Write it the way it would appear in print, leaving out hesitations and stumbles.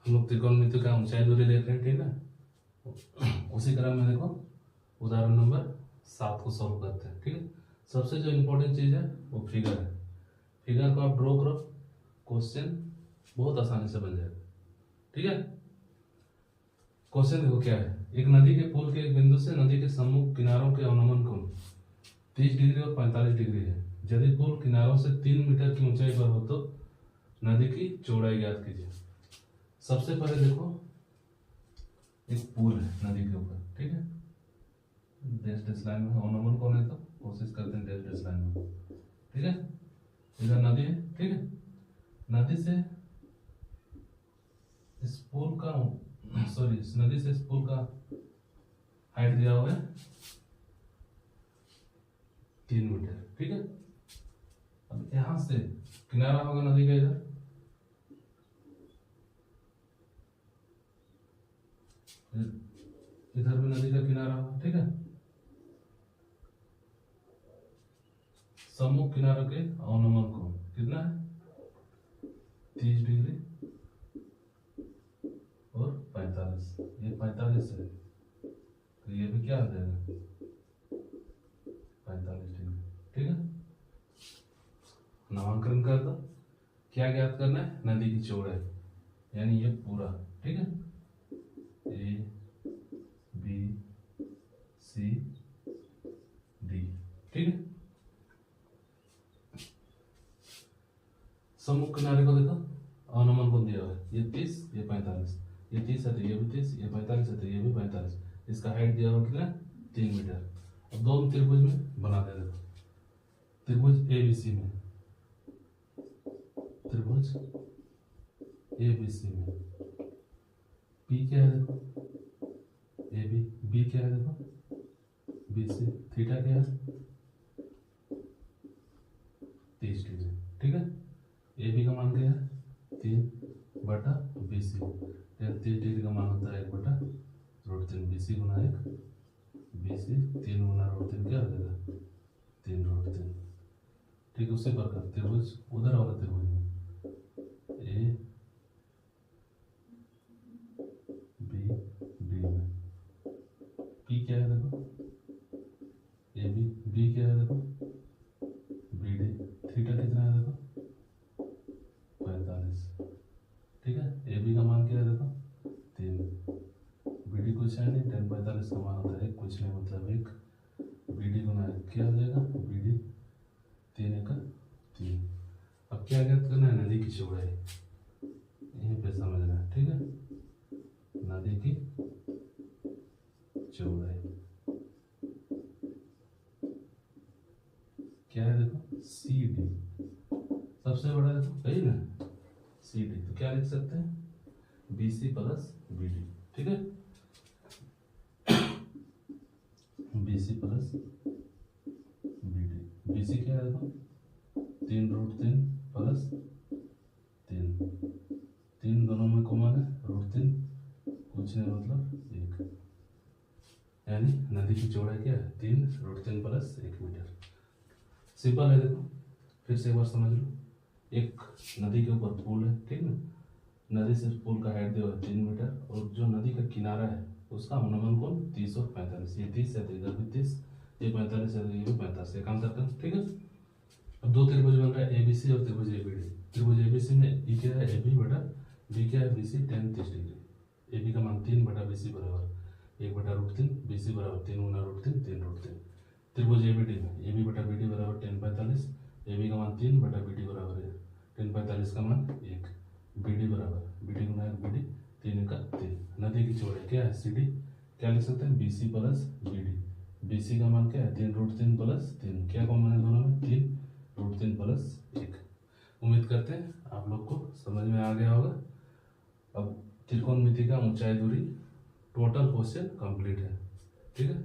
हम लोग त्रिकोणमिति का ऊंचाई दूरी देख रहे हैं, ठीक है। उसी क्रम में देखो उदाहरण नंबर 7 को सॉल्व करते हैं, ठीक है। सबसे जो इम्पोर्टेंट चीज है वो फिगर है। फिगर को आप ड्रॉ करो, क्वेश्चन बहुत आसानी से बन जाएगा, ठीक है। क्वेश्चन देखो क्या है, एक नदी के पुल के एक बिंदु से नदी के सम्मुख किनारों के अवनमन कोण 30 डिग्री और 45 डिग्री है। यदि पुल किनारों से 3 मीटर की ऊंचाई पर हो तो नदी की चौड़ाई ज्ञात कीजिए। सबसे पहले देखो एक पुल है नदी के ऊपर, ठीक है। डैश डैश लाइन में अवनमन कोण है तो कोशिश करते हैं डैश डैश लाइन में, ठीक है। इधर नदी है, ठीक है। नदी से इस पुल का इस नदी से इस पुल का हाइट दिया हुआ है 3 मीटर, ठीक है। अब यहां से किनारा होगा नदी का इधर भी नदी का किनारा होगा, ठीक है। सम्मुख किनारों के अवनमन कोण कितना है 30 डिग्री और 45, ये 45 है तो ये भी क्या आ जाएगा 45 डिग्री, ठीक है। नामांकन कर दो। क्या ज्ञात करना है, नदी की चौड़ाई, यानी ये पूरा, ठीक है। ए बी सी डी, ठीक है। सम्मुख किनारे को देखो, अवनमन कोण दिया हुआ है, ये 30 ये 45, ये 30 है तो ये भी 30, ये 45 है तो ये भी 45। इसका हाइट दिया हुआ कितना 3 मीटर। अब दोनों त्रिभुज में बना दे देखो, त्रिभुज एबीसी में, त्रिभुज एबीसी में पी क्या है देखो, ए बी, बी क्या है देखो बी सी, थीटा क्या है 30 डिग्री, ठीक है। ए बी का मान क्या है 3/BC, 30 डिग्री का मान होता है 1/√3 BC गुना 1 BC, 3 गुना √3 क्या हो जाएगा 3√3, ठीक है। उसी प्रकार त्रिभुज उधर वाला त्रिभुज में ए बी डी में पी क्या है देखो ए बी, बी क्या है देखो बी डी, थीटा कितना है देखो 45, ठीक है। ए बी का मान क्या है देखो 3, बी डी कुछ है नहीं, 10/45 का मान होता है कुछ नहीं मतलब 1, बी डी गुना क्या हो जाएगा बी डी 3×3। अब क्या ज्ञात करना है, नदी की चौड़ाई, यहीं पे समझना है, ठीक है। नदी की चौड़ाई क्या है देखो सी डी, सबसे बड़ा देखो सही ना सी डी, तो क्या लिख सकते हैं B C plus B D, ठीक है। B C plus B D, B C क्या है देखो 3√3 प्लस 3 दोनों में कॉमन है √3, कुछ नहीं मतलब 1, यानी नदी की चौड़ाई क्या है 3√3 प्लस 1 मीटर। सिंपल है देखो, फिर से एक बार समझ लो। एक नदी के ऊपर पुल है, ठीक है। नदी से पुल का हाइट दिया 3 मीटर और जो नदी का किनारा है उसका अवनमन कोण 30 और 45, ये 30 है तो इधर भी 30, ये 45 है तो ये भी 45, एक अंतर कर, ठीक है। अब दो त्रिभुज बन रहा है एबीसी और त्रिभुज एबीडी। त्रिभुज एबीसी में ई क्या है ए बी बटा बी क्या है BC, tan 30 degree. A B का मान 3/BC बराबर 1/√3, BC बराबर 3 गुना √3 3√3। त्रिभुज एबीडी में ए बी बटा बी डी बराबर 10/45, ए बी का मान 3/BD बराबर है 10/45 का मान 1, बी डी बराबर बी डी गुना बी डी 3×3। नदी की चौड़ाई क्या है सी डी, क्या लिख सकते हैं B C plus B D. B C का मान क्या है 3√3 प्लस 3, क्या कॉमन है दोनों में 3√3 प्लस 1। उम्मीद करते हैं आप लोग को समझ में आ गया होगा। अब त्रिकोणमिति का ऊंचाई दूरी टोटल क्वेश्चन कंप्लीट है, ठीक है।